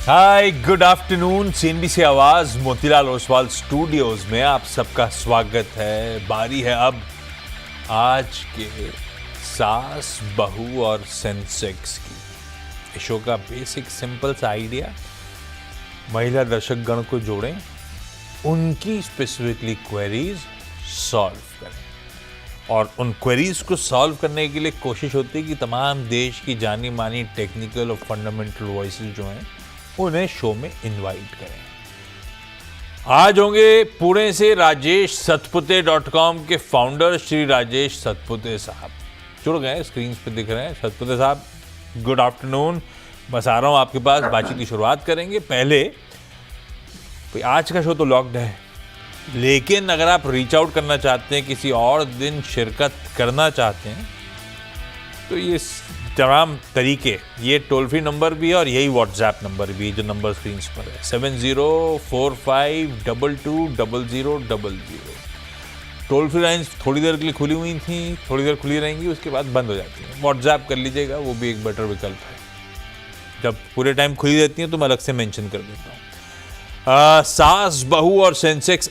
हाय, good afternoon. CNBC आवाज Motilal Oswal studios में आप सबका स्वागत है। बारी है अब आज के सास, बहू और सेंसेक्स की। इस शो का बेसिक सिंपल सा आइडिया, महिला दर्शक गण को जोड़ें, उनकी स्पेसिफिकली क्वेरीज सॉल्व करें और उन क्वेरीज को सॉल्व करने के लिए कोशिश होती है कि तमाम देश की जानी मानी टेक्निकल और फंडामेंटल वॉइसेस जो हैं उन्हें शो में इनवाइट करें। आज होंगे पुणे से राजेश सतपुते.com के फाउंडर श्री राजेश सतपुते साहब। जुड़ गए, स्क्रीन पे दिख रहे हैं। सतपुते साहब, गुड आफ्टरनून। बस आ रहा हूं आपके पास, बातचीत की शुरुआत करेंगे। पहले आज का शो तो लॉक्ड है, लेकिन अगर आप रीच आउट करना चाहते हैं, किसी और दिन शिरकत करना चाहते हैं, तो ये तमाम तरीके, ये टोल फ्री नंबर भी है और यही व्हाट्सएप नंबर भी, जो नंबर स्क्रीन पर है 7045220000। टोल फ्री लाइन्स थोड़ी देर के लिए खुली हुई थी, थोड़ी देर खुली रहेंगी, उसके बाद बंद हो जाती हैं। व्हाट्सएप कर लीजिएगा, वो भी एक बेटर विकल्प है। जब पूरे टाइम खुली रहती हैं तो मैं अलग से मेंशन कर देता हूँ। सास, बहू और सेंसेक्स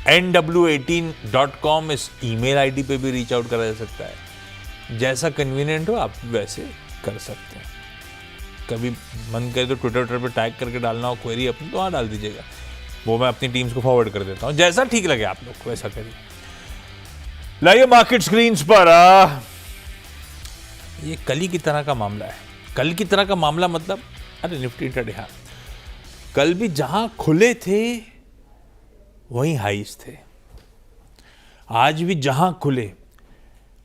@nw18.com इस ईमेल आईडी पे भी रीच आउट करा जा सकता है। जैसा कन्वीनियंट हो आप वैसे कर सकते हैं। कभी मन करे तो ट्विटर पे टैग करके डालना हो क्वेरी अपनी, तो वहाँ डाल दीजिएगा, वो मैं अपनी टीम्स को फॉरवर्ड कर देता हूँ। जैसा ठीक लगे आप लोग को वैसा करिए। लाइए मार्केट स्क्रीन्स पर। ये कल की तरह का मामला है। कल की तरह का मामला मतलब, अरे निफ्टी इंट्राडे, हाँ, कल भी जहां खुले थे वहीं हाईज थे। आज भी जहां खुले,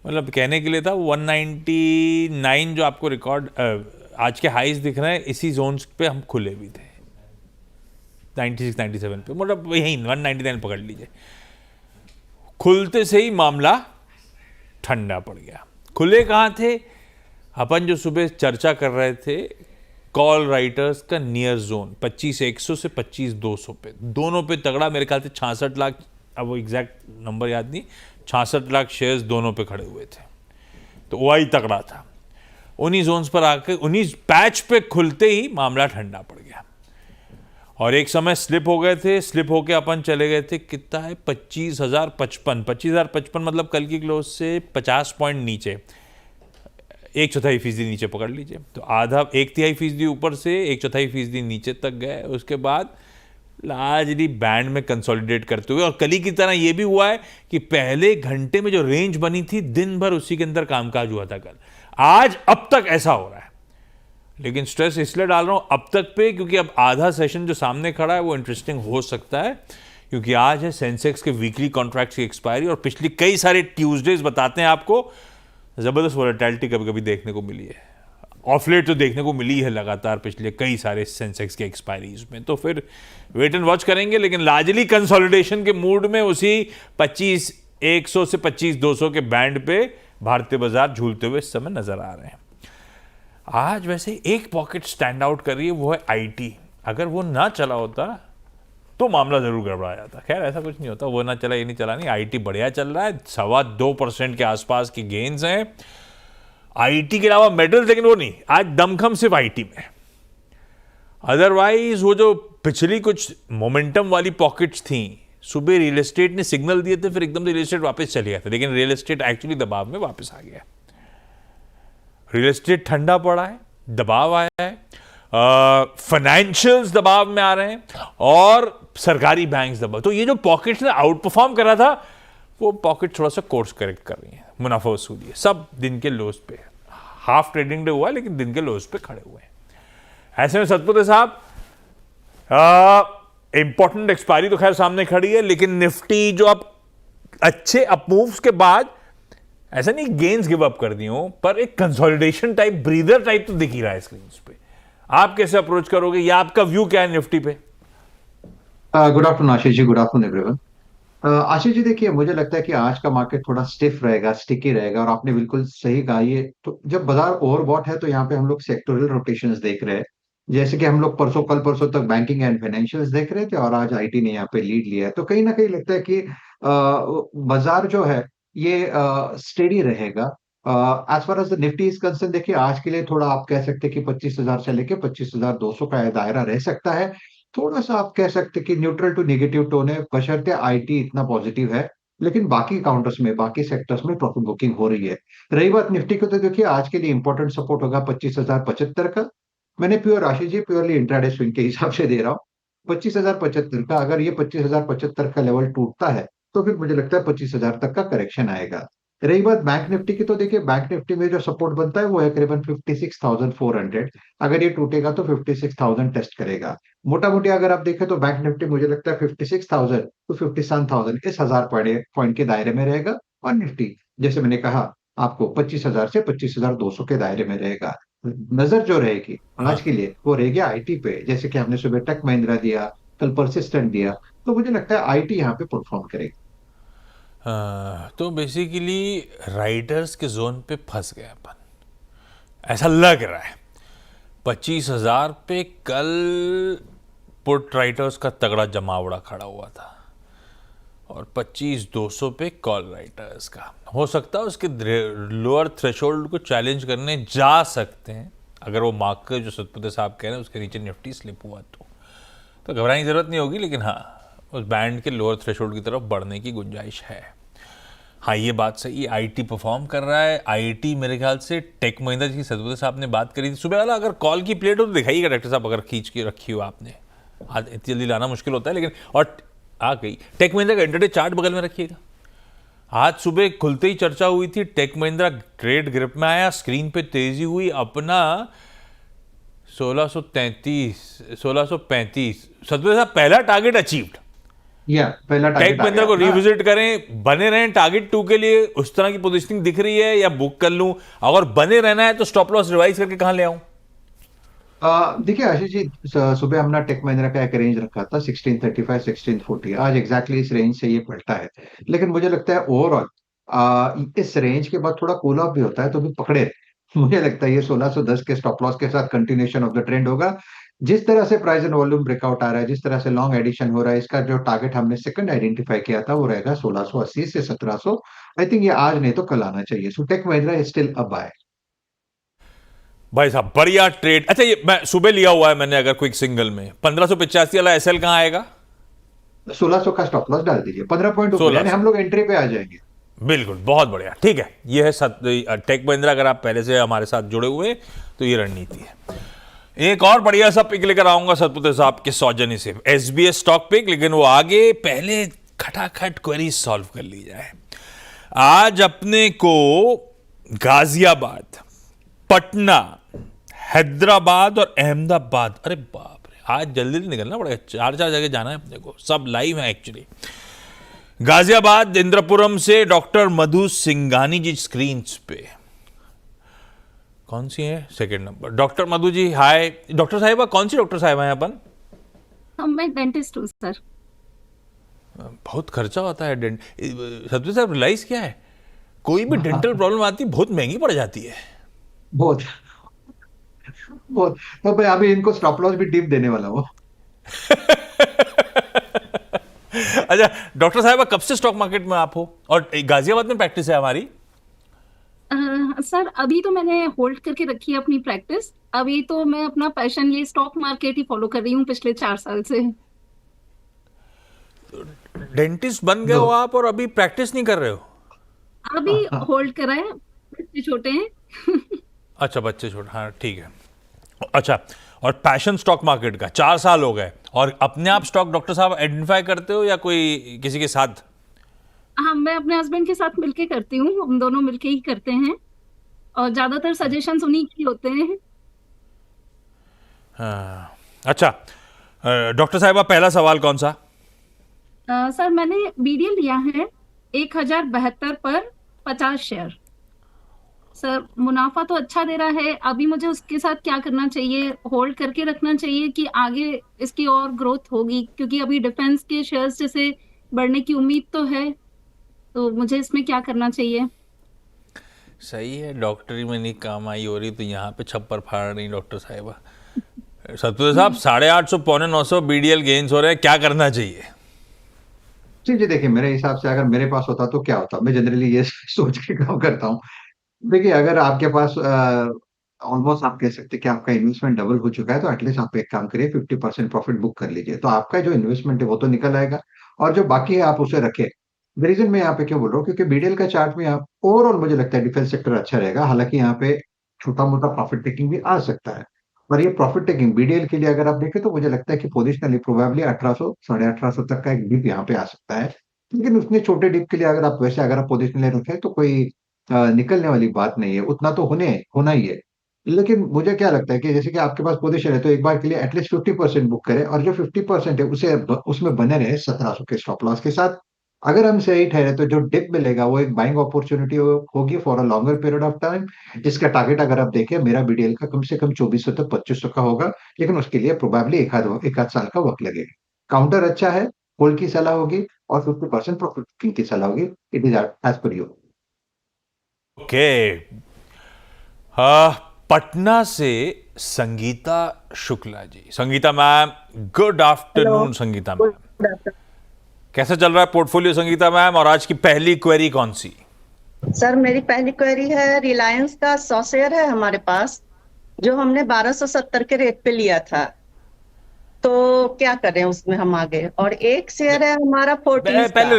मतलब कहने के लिए था 199 जो आपको रिकॉर्ड आज के हाईज दिख रहे हैं, इसी जोन्स पे हम खुले भी थे। 96 97 पे, मतलब यही 199 पकड़ लीजिए। खुलते से ही मामला ठंडा पड़ गया। खुले कहाँ थे? अपन जो सुबह चर्चा कर रहे थे, कॉल राइटर्स का नियर जोन 25,100 से 25,200 पे, दोनों पे तगड़ा। मेरे ख्याल से 66 लाख, अब वो एग्जैक्ट नंबर याद नहीं, 66 लाख शेयर्स दोनों पे खड़े हुए थे, तो वही तगड़ा था। उन्हीं जोन्स पर आकर, उन्हीं पैच पे खुलते ही मामला ठंडा पड़ गया। और एक समय स्लिप हो गए थे, स्लिप होके अपन चले गए थे, कितना है, 25,055 मतलब कल की क्लोज से 50 पॉइंट नीचे, 1/4% नीचे पकड़ लीजिए। तो आधा 1/3% ऊपर से 1/4% नीचे तक गए। उसके बाद लार्जली बैंड में कंसोलिडेट करते हुए, और कल की तरह ये भी हुआ है कि पहले घंटे में जो रेंज बनी थी, दिन भर उसी के अंदर कामकाज हुआ था कल। आज अब तक ऐसा हो रहा है, लेकिन स्ट्रेस इसलिए डाल रहा हूं अब तक पे, क्योंकि अब आधा सेशन जो सामने खड़ा है वो इंटरेस्टिंग हो सकता है, क्योंकि आज है सेंसेक्स के वीकली कॉन्ट्रैक्ट्स की एक्सपायरी, और पिछली कई सारे ट्यूजडेज बताते हैं आपको जबरदस्त वोलेटिलिटी कभी कभी देखने को मिली है। ऑफ लेट तो देखने को मिली है लगातार पिछले कई सारे सेंसेक्स के एक्सपायरीज में। तो फिर वेट एंड वॉच करेंगे, लेकिन लार्जली कंसोलिडेशन के मूड में उसी 25,100 से 25,200 के बैंड पे भारतीय बाजार झूलते हुए इस समय नजर आ रहे हैं। आज वैसे एक पॉकेट स्टैंड आउट कर रही है, वो है आईटी। अगर वो ना चला होता तो मामला जरूर गड़बड़ा जाता। खैर ऐसा कुछ नहीं होता, वो ना चला, ये नहीं चला, नहीं, आईटी बढ़िया चल रहा है। 2.25% के आसपास की गेन्स हैं आईटी के अलावा। मेटल्स, लेकिन वो नहीं, आज दमखम सिर्फ आईटी में। अदरवाइज वो जो पिछली कुछ मोमेंटम वाली पॉकेट्स थी, सुबह रियल एस्टेट ने सिग्नल दिए थे, फिर एकदम से रियल एस्टेट वापस चले गए थे, लेकिन रियल एस्टेट एक्चुअली दबाव में वापस आ गया। रियल एस्टेट ठंडा पड़ा है, दबाव आया है, फाइनेंशियल्स दबाव में आ रहे हैं, और सरकारी बैंक्स दबाव। तो ये जो पॉकेट्स ने आउट परफॉर्म करा था, वो पॉकेट थोड़ा सा कोर्स करेक्ट कर रही है, मुनाफा वसूली है। सब दिन के लोज पे, हाफ ट्रेडिंग डे हुआ है, लेकिन दिन के लोज पे खड़े हुए हैं। ऐसे में सतपुते साहब, इंपॉर्टेंट एक्सपायरी तो खैर सामने खड़ी है, लेकिन निफ्टी जो अब अच्छे अपमूव्स के बाद, ऐसा नहीं गेन्स गिव अप कर दी हो, पर एक कंसोलिडेशन टाइप, ब्रीदर टाइप तो दिख ही रहा है स्क्रीन पे। आप कैसे अप्रोच करोगे, या आपका व्यू क्या है निफ्टी पे? Good afternoon Ashish ji, good afternoon everyone. Ashish ji, देखिए, मुझे लगता है कि आज का मार्केट थोड़ा स्टिफ रहेगा, स्टिकी रहेगा, और आपने बिल्कुल सही कहा। ये तो जब बाजार ओवरबॉट है, तो यहाँ पे हम लोग सेक्टोरल रोटेशंस देख रहे हैं। जैसे कि हम लोग कल परसों तक बैंकिंग एंड फाइनेंशियल्स देख रहे थे, और आज आईटी ने यहाँ पे लीड लिया है। तो कहीं ना कहीं लगता है कि बाजार जो है ये स्टेडी रहेगा। As far as the Nifty is concern, देखिए आज के लिए थोड़ा आप कह सकते हैं कि 25,000 से लेके 25,200 का दायरा रह सकता है। थोड़ा सा आप कह सकते हैं कि न्यूट्रल टू नेगेटिव टोन है, बशर्ते आईटी इतना पॉजिटिव है। लेकिन बाकी काउंटर्स में, बाकी सेक्टर्स में प्रॉफिट बुकिंग हो रही है। रही बात निफ्टी को, तो देखिए आज के लिए इंपॉर्टेंट सपोर्ट होगा 25,075 का। मैंने प्योर राशि जी प्योरली इंट्राडे स्विंग के हिसाब से दे रहा हूँ। 25,075 का, अगर ये 25,075 का लेवल टूटता है तो फिर मुझे लगता है 25,000 तक का करेक्शन आएगा। रही बात बैंक निफ्टी की, तो देखिए बैंक निफ्टी में जो सपोर्ट बनता है वो है करीबन 56,400। अगर ये टूटेगा तो 56,000 टेस्ट करेगा। मोटा मोटी अगर आप देखें तो बैंक निफ्टी मुझे लगता है 56,000 टू 57,000 इस 1,000 पॉइंट के दायरे में रहेगा। और निफ्टी, जैसे मैंने कहा आपको, 25,000 से 25,200 के दायरे में रहेगा। नजर जो रहेगी आज हाँ। के लिए वो रहेगी आईटी पे, जैसे कि हमने सुबह टेक महिंद्रा दिया, कल परसिस्टेंट दिया। तो मुझे लगता है आईटी यहाँ पे परफॉर्म करेगी। तो बेसिकली राइडर्स के जोन पे फंस गए अपन, ऐसा लग रहा है। 25,000 पे कल पुट राइटर्स का तगड़ा जमावड़ा खड़ा हुआ था और 25,200 पे कॉल राइटर्स का। हो सकता है उसके लोअर थ्रेशोल्ड को चैलेंज करने जा सकते हैं, अगर वो मार्केट जो सतपुते साहब कह रहे हैं उसके नीचे निफ्टी स्लिप हुआ तो घबराने की जरूरत नहीं होगी। लेकिन हाँ, उस बैंड के लोअर थ्रेशोल्ड की तरफ बढ़ने की गुंजाइश है। हाँ, ये बात सही है, आईटी परफॉर्म कर रहा है। आईटी मेरे ख्याल से टेक महिंद्रा जी की सतपुते साहब ने बात करी थी सुबह वाला, अगर कॉल की प्लेट हो तो दिखाइएगा डॉक्टर साहब, अगर खींच के रखी हो आपने। आज इतनी जल्दी लाना मुश्किल होता है, लेकिन और आ गई टेक महिंद्रा का इंटरडे चार्ट बगल में रखिएगा। आज सुबह खुलते ही चर्चा हुई थी, टेक महिंद्रा ट्रेड ग्रिप में आया, स्क्रीन पे तेजी हुई, अपना 1635 सतपुते साहब पहला टारगेट अचीव्ड। या पहला टेक टारगेट आ महिंद्रा गया को अपना। रिविजिट करें, बने रहें टारगेट 2 के लिए। उस तरह की पोजीशनिंग दिख रही है या बुक कर लूं? अगर बने रहना है तो स्टॉप लॉस रिवाइज करके कहां ले आऊं? देखिए आशीष जी, सुबह हमने टेक महिंद्रा का एक रेंज रखा था 1635 1640। आज एग्जैक्टली इस रेंज से ये पलटा है। लेकिन मुझे लगता है ओवरऑल इस रेंज के बाद थोड़ा कूल ऑफ भी होता है, तो भी पकड़े मुझे लगता है ये 1610 के स्टॉप लॉस के साथ कंटिन्यूशन ऑफ द ट्रेंड होगा। जिस तरह से प्राइस एंड वॉल्यूम ब्रेकआउट आ रहा है, जिस तरह से लॉन्ग एडिशन हो रहा है, इसका जो टारगेट हमने सेकंड आइडेंटिफाई किया था वो रहेगा 1680 से 1700। आई थिंक ये आज नहीं तो कल आना चाहिए। So Tech Mahindra still a buy. भाई साहब बढ़िया ट्रेड। अच्छा, ये मैं सुबह लिया हुआ है मैंने, अगर क्विक सिंगल में 1585 वाला एसएल कहां आएगा? 1600 का स्टॉप लॉस डाल दीजिए, 15 पॉइंट ऊपर, यानी 1600। हम लोग एंट्री पे आ जाएंगे। बिल्कुल, बहुत बढ़िया, ठीक है। ये है टेक महिंद्रा। अगर आप पहले से हमारे साथ जुड़े हुए हैं तो ये रणनीति है। एक और बढ़िया सा पिक लेकर आऊंगा सतपुते साहब के सौजन्य से, एसबीएस स्टॉक पिक। लेकिन वो आगे, पहले खटाखट क्वेरी सॉल्व कर ली जाए। आज अपने को गाजियाबाद, पटना, हैदराबाद और अहमदाबाद, अरे बाप रे, आज जल्दी जल्दी निकलना पड़ेगा, 4 4 जगह जाना है अपने को, सब लाइव है एक्चुअली। गाजियाबाद इंद्रपुरम से डॉक्टर मधु सिंघानी जी स्क्रीन पे। कौन सी है? Second number. Doctor Madhu ji, हाय। डॉक्टर साहिबा, कौन सी डॉक्टर साहिबा हैं अपन? मैं डेंटिस्ट हूँ सर। बहुत खर्चा होता है सतपुते साहब, रियलाइज क्या है, कोई भी डेंटल प्रॉब्लम आती है बहुत महंगी पड़ जाती है। बहुत बहुत। तो भाई अभी इनको स्टॉप लॉस भी डीप देने वाला हूँ। अच्छा डॉक्टर साहिबा, कब से स्टॉक मार्केट में आप हो और गाजियाबाद में प्रैक्टिस है हमारी? सर अभी तो मैंने होल्ड करके रखी है अपनी प्रैक्टिस। अभी तो मैं अपना पैशन ये स्टॉक मार्केट ही फॉलो कर रही हूँ पिछले 4 साल से। डेंटिस्ट बन गए दो। हो आप और अभी प्रैक्टिस नहीं कर रहे हो? अभी होल्ड करा है, बच्चे छोटे हैं। अच्छा, बच्चे छोटे, हाँ ठीक है। अच्छा, और पैशन स्टॉक मार्केट का 4 साल हो गए, और अपने आप स्टॉक डॉक्टर साहब आइडेंटिफाई करते हो या कोई किसी के साथ? हाँ, मैं अपने हस्बैंड के साथ मिलके करती हूँ, हम दोनों मिलके ही करते हैं और ज्यादातर सजेशंस उन्हीं की होते हैं। हाँ। अच्छा डॉक्टर साहिबा, पहला सवाल कौन सा? सर मैंने बीडीएल लिया है 1072 पर 50 शेयर। सर मुनाफा तो अच्छा दे रहा है, अभी मुझे उसके साथ क्या करना चाहिए? होल्ड करके रखना चाहिए कि आगे इसकी और ग्रोथ होगी? क्योंकि अभी डिफेंस के शेयर्स जैसे बढ़ने की उम्मीद तो है, तो मुझे इसमें क्या करना चाहिए? सही है, डॉक्टरी में नहीं काम आई हो रही तो यहाँ पे छप्पर फाड़ रही डॉक्टर साहिबा। सतपुते साहब, 850 पौने 900 बीडीएल गेन्स हो रहे हैं, क्या करना चाहिए? जी जी, देखिए मेरे हिसाब से अगर मेरे पास होता तो क्या होता, मैं जनरली ये सोच के काम करता हूँ। देखिए, अगर आपके पास ऑलमोस्ट आप कह सकते हैं कि आपका इन्वेस्टमेंट डबल हो चुका है, तो एटलीस्ट आप एक काम करिए, 50% प्रॉफिट बुक कर लीजिए। तो आपका जो इन्वेस्टमेंट है वो तो निकल आएगा, और जो बाकी है आप उसे रखें। द रीजन मैं यहाँ पे क्यों बोल रहा हूँ, क्योंकि बीडीएल का चार्ट में आप ओवरऑल मुझे लगता है डिफेंस सेक्टर अच्छा रहेगा। हालांकि यहाँ पे छोटा मोटा प्रॉफिट टेकिंग भी आ सकता है, पर ये प्रॉफिट टेकिंग बीडीएल के लिए अगर आप देखें तो मुझे लगता है कि पोजिशनली प्रोबेबली 1800 1850 तक का एक डिप यहाँ पे आ सकता है। लेकिन उतने छोटे डिप के लिए अगर आप पोजिशनली रखें तो कोई निकलने वाली बात नहीं है, उतना तो होना ही है। लेकिन मुझे क्या लगता है कि जैसे कि आपके पास पोजीशन है, तो एक बार के लिए एटलीस्ट 50% बुक करें, और जो 50% है उसे उसमें बने रहे 1700 के स्टॉप लॉस के साथ। अगर हम सही ठहरे तो जो डिप मिलेगा वो एक बाइंग अपॉर्चुनिटी होगी for a longer period of time, जिसका टारगेट अगर आप देखें मेरा बीडीएल का कम से कम 2400 तक 2500 का होगा। लेकिन उसके लिए प्रोबेबली एक आध साल का वक्त लगेगा। काउंटर अच्छा है, होल्ड की सलाह होगी, और 50% प्रॉफिट की सलाह होगी। It is as per you. Okay. Patna से Sangeeta Shukla ji. Sangeeta ma'am, good hello. Afternoon Sangeeta ma'am. Good afternoon कैसा चल रहा है पोर्टफोलियो संगीता मैम, और आज की पहली क्वेरी कौन सी? सर, मेरी पहली क्वेरी है, रिलायंस का 100 शेयर है हमारे पास, जो हमने 1270 के रेट पे लिया था, तो क्या करें उसमें हम आगे। और एक शेयर है हमारा फोर्टीज का। पहले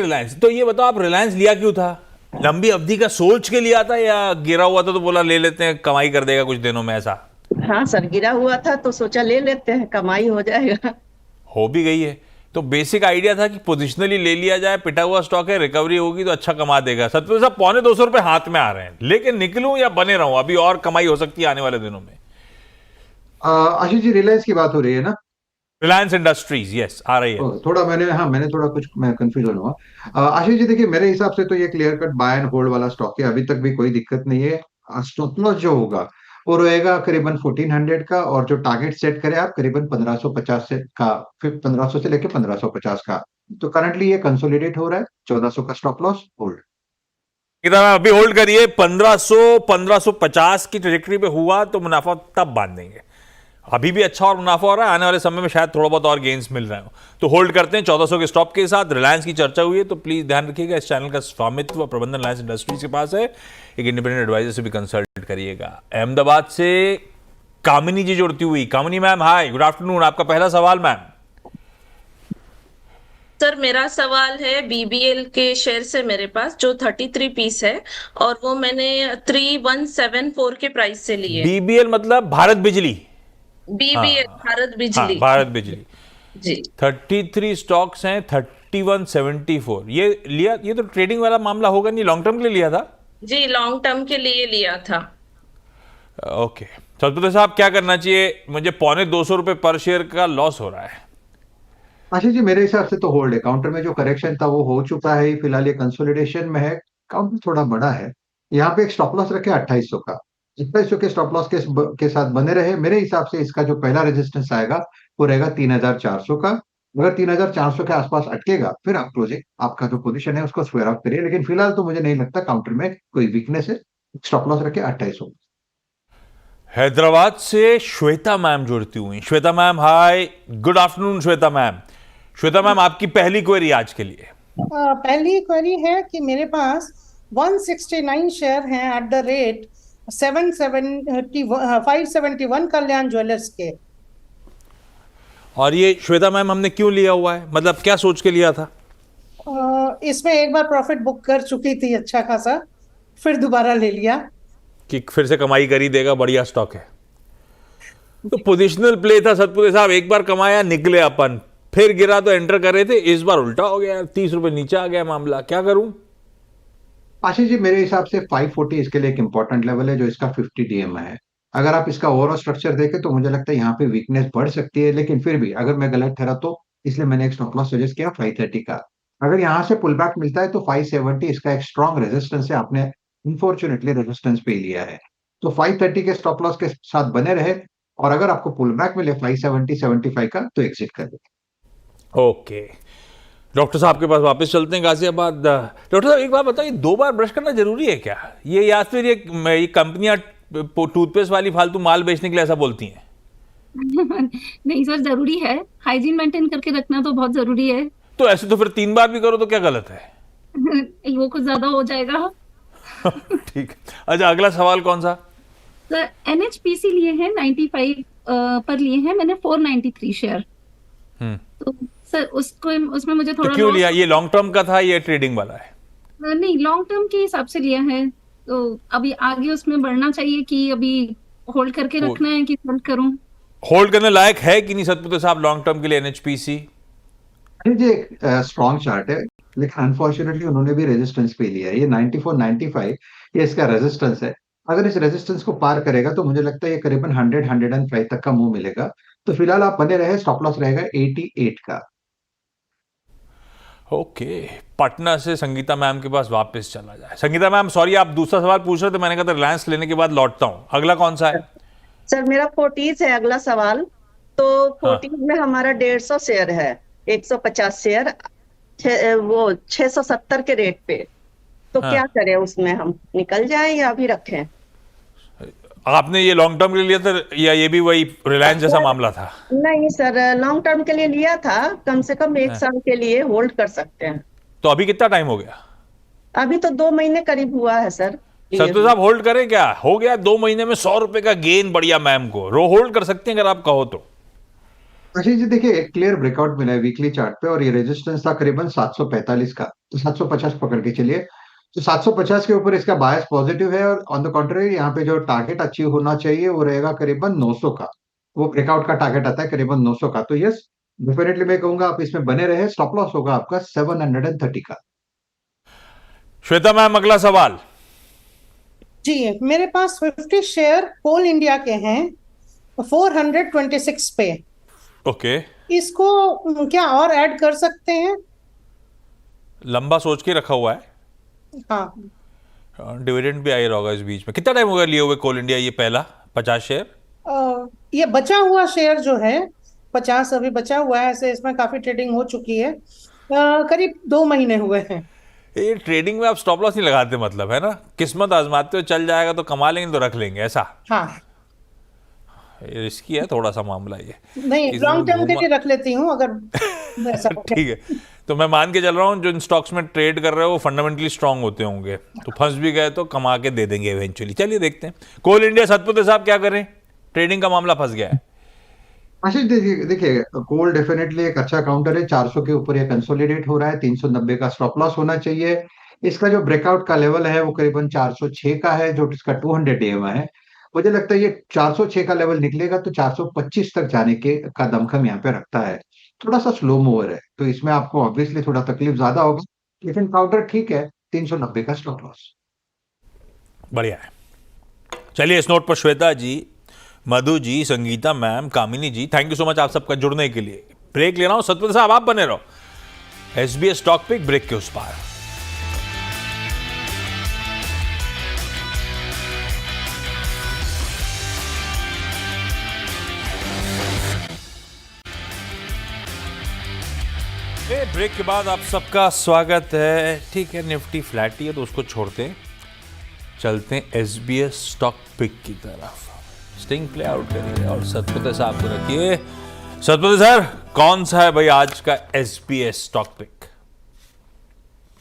रिलायंस तो ये बताओ, आप रिलायंस लिया क्यों था? लंबी अवधि का सोच के लिया था, या गिरा हुआ था तो बोला ले लेते हैं, कमाई कर देगा कुछ दिनों में, ऐसा? हाँ सर, गिरा हुआ था तो सोचा ले लेते हैं, कमाई हो जाएगा। हो भी गई है। तो बेसिक आइडिया था कि पोजिशनली ले लिया जाए, पिटा हुआ स्टॉक है, रिकवरी होगी तो अच्छा कमा देगा। सत्तर साहब, ₹250 हाथ में आ रहे हैं, लेकिन निकलूं या बने रहूं? अभी और कमाई हो सकती है आने वाले दिनों में। आशीष जी, रिलायंस की बात हो रही है ना? रिलायंस इंडस्ट्रीज, यस, आ रही है। मैंने थोड़ा कुछ मैं कंफ्यूजन हुआ। आशीष जी देखिए, मेरे हिसाब से तो ये clear cut by and hold वाला स्टॉक है, अभी तक भी कोई दिक्कत नहीं है। स्टॉप लॉस जो होगा वो रहेगा करीबन 1400 का, और जो टारगेट सेट करें आप करीबन 1550 से का, फिर 1500 से लेके 1550 का। तो करंटली ये कंसोलिडेट हो रहा है, 1400 का स्टॉप लॉस होल्ड। इधर अभी होल्ड करिए। 1500 1550 की ट्रेजेक्टरी पे हुआ तो मुनाफा तब बांध देंगे। अभी भी अच्छा और मुनाफा हो रहा है, आने वाले समय में शायद थोड़ा बहुत और गेन्स मिल रहे हो, तो होल्ड करते हैं 1400 के स्टॉप के साथ। रिलायंस की चर्चा हुई है तो प्लीज ध्यान रखिएगा, इस चैनल का स्वामित्व व प्रबंधन रिलायंस इंडस्ट्रीज के पास है। एक इंडिपेंडेंट एडवाइजर से भी कंसल्ट करिएगा। अहमदाबाद से कामिनी जी जुड़ती हुई। कामिनी मैम, हाय, गुड आफ्टरनून। आपका पहला सवाल मैम। सर, मेरा सवाल है बीबीएल के शेयर से मेरे पास, जो 33 पीस है, और वो मैंने 3174 के प्राइस से लिए। बीबीएल मतलब भारत बिजली? बीबीएल, हाँ, भारत हाँ, बिजली। भारत बिजली। जी 33 स्टॉक्स हैं, 3174 ये लिया। ये तो ट्रेडिंग वाला मामला होगा नहीं, लॉन्ग टर्म के लिए लिया था? जी, लॉन्ग टर्म के लिए लिया था। ओके। सतपुत्र साहब, क्या करना चाहिए? मुझे ₹250 पर शेयर का लॉस हो रहा है। आशीष जी, मेरे हिसाब से तो होल्ड है। काउंटर में जो करेक्शन था वो हो चुका है, फिलहाल ये कंसोलिडेशन में है। काउंटर थोड़ा बड़ा है, यहाँ पे एक स्टॉप लॉस रखे 2800 का। 2800 के स्टॉप लॉस के साथ बने रहे। मेरे हिसाब से इसका जो पहला रेजिस्टेंस आएगा वो रहेगा 3400 का। अगर 3400 के आसपास अटकेगा, फिर आप क्लोजिंग आपका जो पोजीशन है उसको स्क्वायर ऑफ करिए। लेकिन फिलहाल तो मुझे नहीं लगता काउंटर में कोई वीकनेस है। स्टॉप लॉस रखे 2800। हैदराबाद से श्वेता मैम जुड़ती हुई। Shweta ma'am, hi, good afternoon Shweta ma'am. Shweta ma'am, आपकी पहली क्वेरी आज के लिए। पहली क्वेरी है कि मेरे पास 169 शेयर हैं at the rate 571 Kalyan jewellers के। और ये श्वेता मैम हमने क्यों लिया हुआ है, मतलब क्या सोच के लिया था? इसमें एक बार प्रॉफिट बुक कर चुकी थी अच्छा खासा, फिर दोबारा ले लिया कि फिर से कमाई कर ही देगा, बढ़िया स्टॉक है। तो पोजिशनल प्ले था सतपुरे साहब, एक बार कमाया, निकले अपन, फिर गिरा तो एंटर कर रहे थे। इस बार उल्टा हो गया, ₹30 नीचे आ गया मामला, क्या करूं? आशीष जी, मेरे हिसाब से 540 इसके लिए एक इंपॉर्टेंट लेवल है, जो इसका 50 डीएम है। अगर आप इसका ओवरऑल स्ट्रक्चर देखें तो मुझे लगता है यहाँ पे वीकनेस बढ़ सकती है, लेकिन फिर भी अगर मैं गलत ठहरा तो इसलिए मैंने एक स्टॉप लॉस सजेस्ट किया 530 का। अगर यहाँ से पुल बैक मिलता है तो 570 इसका एक स्ट्रॉन्ग रेजिस्टेंस है। आपने अनफॉर्चुनेटली रेजिस्टेंस पे लिया है, तो 530 के स्टॉप लॉस के साथ बने रहे, और अगर आपको पुल बैक मिले 570 75 का तो एग्जिट कर दे। ओके, डॉक्टर साहब के पास वापस चलते हैं गाजियाबाद। डॉक्टर साहब, एक बात बताइए, 2 बार ब्रश करना जरूरी है क्या? ये या फिर ये कंपनियां टूथपेस्ट वाली फालतू माल बेचने के लिए ऐसा बोलती हैं? नहीं सर, जरूरी है। हाइजीन मेंटेन करके रखना तो बहुत जरूरी है। तो ऐसे तो फिर 3 बार भी करो तो क्या गलत है? वो कुछ ज्यादा हो जाएगा। ठीक है। अच्छा, अगला सवाल कौन सा? सर NHPC लिए हैं 95 पर लिए हैं मैंने 493 शेयर। तो सर उसको उसमें मुझे तो थोड़ा क्यों loss- लिया? ये लॉन्ग टर्म का था, ये ट्रेडिंग वाला है? नहीं, लॉन्ग टर्म के हिसाब से लिया है। तो अभी आगे उसमें बढ़ना चाहिए कि अभी होल्ड करके Hold. रखना है कि होल्ड करूं? होल्ड करने लायक है कि नहीं सतपुत्र साहब लॉन्ग टर्म के लिए NHPC? जी एक स्ट्रॉन्ग चार्ट है, लेकिन अनफॉर्चुनेटली उन्होंने भी रेजिस्टेंस पे लिया है। ये 94 95 ये इसका रेजिस्टेंस है। अगर इस रेजिस्टेंस को पार करेगा तो मुझे लगता है ये करीबन 100 105 तक का मूव मिलेगा। तो फिलहाल आप बने रहे, स्टॉप लॉस रहेगा 88 का। ओके, पटना से संगीता मैम के पास वापस चला जाए। संगीता मैम, सॉरी, आप दूसरा सवाल पूछ रहे थे, मैंने कहा था रिलायंस लेने के बाद लौटता हूं। अगला कौन सा है? सर मेरा फोर्टीज है अगला सवाल। तो फोर्टीज में हमारा 150 शेयर है, 150 शेयर वो 670 के रेट पे। तो हाँ। क्या करें उसमें, हम निकल जाएं या अभी रखें? आपने ये लॉन्ग टर्म के लिए लिया था या ये भी वही रिलायंस जैसा मामला था? नहीं सर, लॉन्ग टर्म के लिए लिया था, कम से कम 1 साल के लिए होल्ड कर सकते हैं। तो अभी कितना टाइम हो गया? अभी तो 2 महीने करीब हुआ है सर। सतपुत्र साहब होल्ड करें क्या? हो गया 2 महीने में 100 रुपए का गेन, बढ़िया मैम को होल्ड कर सकते हैं अगर आप कहो तो। आशीष जी देखिए, एक क्लियर ब्रेकआउट मिला है वीकली चार्ट पे, और ये रेजिस्टेंस था करीबन 745 का। तो 750 पकड़ के चलिए। तो 750 के ऊपर इसका बायस पॉजिटिव है, और ऑन द कॉन्ट्ररी यहाँ पे जो टारगेट अचीव होना चाहिए वो रहेगा करीबन 900 का। वो ब्रेकआउट का टारगेट आता है करीबन 900 का। तो यस, डेफिनेटली मैं कहूंगा आप इसमें बने रहे। स्टॉप लॉस होगा आपका 730 का। श्वेता मैम, अगला सवाल। जी, मेरे पास 50 शेयर कोल इंडिया के हैं 426 पे। ओके, इसको क्या और ऐड कर सकते हैं? लंबा सोच के रखा हुआ है, हाँ। डिविडेंड भी आई होगा इस बीच में। कितना टाइम हो गया लिए हुए कोल इंडिया? ये पहला 50 शेयर? ये बचा हुआ शेयर जो है 50 अभी बचा हुआ है, ऐसे इसमें काफी ट्रेडिंग हो चुकी है। करीब 2 महीने हुए हैं। ये ट्रेडिंग में आप स्टॉप लॉस नहीं लगाते, मतलब है ना, किस्मत आजमाते हो, चल जाएगा तो कमा लेंगे तो रख लेंगे, ऐसा? हाँ। रिस्की है थोड़ा सा मामला ये। नहीं, लॉन्ग टर्म के लिए रख लेती हूँ अगर ऐसा हो। ठीक है, तो मैं मान के चल रहा हूँ जो इन स्टॉक्स में ट्रेड कर रहे हो वो फंडामेंटली स्ट्रांग होते होंगे, तो फंस भी गए तो कमा के दे देंगे इवेंचुअली। चलिए देखते हैं कोल इंडिया। सतपुत्र साहब क्या करें? ट्रेडिंग का मामला फंस गया है। आशीष देखिए कोल डेफिनेटली एक अच्छा काउंटर है। 400 के ऊपर ये कंसोलिडेट हो रहा है। 390 का स्टॉप लॉस होना चाहिए। इसका जो ब्रेकआउट का लेवल है वो करीबन 406 का है, जो इसका 200 EMA है। मुझे लगता है ये 406 का लेवल निकलेगा तो 425 तक जाने के का दमखम यहाँ पे रखता है। थोड़ा सा स्लो मूवर है, तो इसमें आपको ऑब्वियसली थोड़ा तकलीफ ज्यादा होगा, लेकिन काउंटर ठीक है। 390 का स्टॉप लॉस बढ़िया है। चलिए, इस नोट पर Shweta ji, Madhu ji, Sangeeta ma'am, Kamini ji, thank you so much आप सबका जुड़ने के लिए। ब्रेक ले रहा हूं। सतपुत्र साहब आप बने रहो। SBS स्टॉक पिक ब्रेक के उस पार। ब्रेक के बाद आप सबका स्वागत है। ठीक है, निफ्टी फ्लैट ही है तो उसको छोड़ते हैं, चलते हैं SBS स्टॉक पिक की तरफ। स्टिंग प्ले आउट करिए और सतपुत्र साहब को रखिए। सतपुत्र सर, कौन सा है भाई आज का SBS स्टॉक पिक?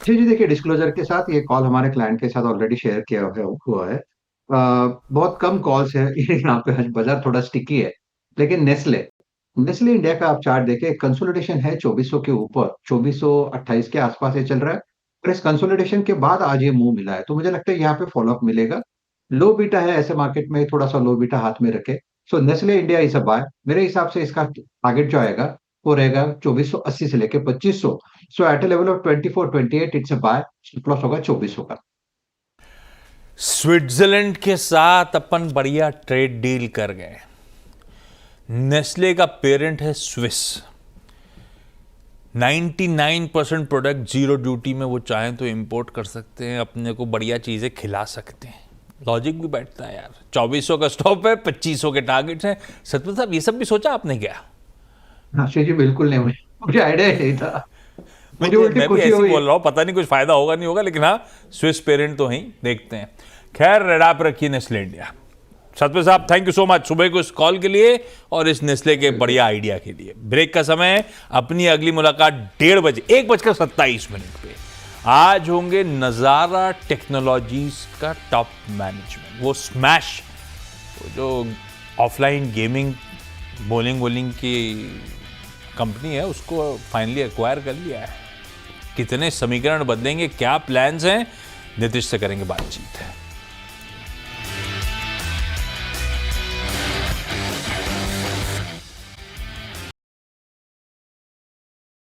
जी देखिए, डिस्क्लोजर के साथ ये कॉल हमारे क्लाइंट के साथ ऑलरेडी शेयर किया हुआ है। बहुत कम कॉल्स है यहाँ पे। बाजार थोड़ा स्टिकी है, लेकिन नेस्ले इंडिया का आप चार्ट देखें, कंसोलिडेशन है 2400 के ऊपर, 2428 के आसपास ये चल रहा है। और इस कंसोलिडेशन के बाद आज ये मूव मिला है, तो मुझे लगता है यहाँ पे फॉलोअप मिलेगा। लो बीटा है ऐसे मार्केट में, थोड़ा सा लो बीटा हाथ में रखे। सो नेस्ले इंडिया इस बाय, मेरे हिसाब से इसका टारगेट जो आएगा वो रहेगा 2480 से लेके 2500। So at a level of 2428 it's a buy. Stop loss होगा 2400 का। स्विट्जरलैंड के साथ अपन बढ़िया ट्रेड डील कर गए। नेस्ले का पेरेंट है स्विस। 99% प्रोडक्ट जीरो ड्यूटी में वो चाहें तो इंपोर्ट कर सकते हैं, अपने को बढ़िया चीजें खिला सकते हैं। लॉजिक भी बैठता है यार। 2400 का स्टॉप है, 2500 के टारगेट हैं। सतपुत्र साहब, ये सब भी सोचा आपने क्या? आशीष जी बिल्कुल नहीं, मुझे आइडिया नहीं था। मुझे मैं उल्टी भी खुशी ऐसे हुई। बोल रहा हूँ, पता नहीं कुछ फायदा होगा नहीं होगा, लेकिन हाँ, स्विस पेरेंट तो ही देखते हैं। खैर, रेडा पे रखिए नेस्ले इंडिया। सतपुत्र साहब, थैंक यू सो मच सुबह को इस कॉल के लिए और इस नेस्ले के बढ़िया आइडिया के लिए। ब्रेक का समय है, अपनी अगली मुलाकात 1:30 1:27 पे। आज होंगे नज़ारा टेक्नोलॉजीज का टॉप मैनेजमेंट, वो स्मैश, वो जो ऑफलाइन गेमिंग बॉलिंग की कंपनी है, उसको फाइनली एक्वायर कर लिया है। कितने समीकरण बदलेंगे, क्या प्लान्स हैं, नीतीश से करेंगे बातचीत।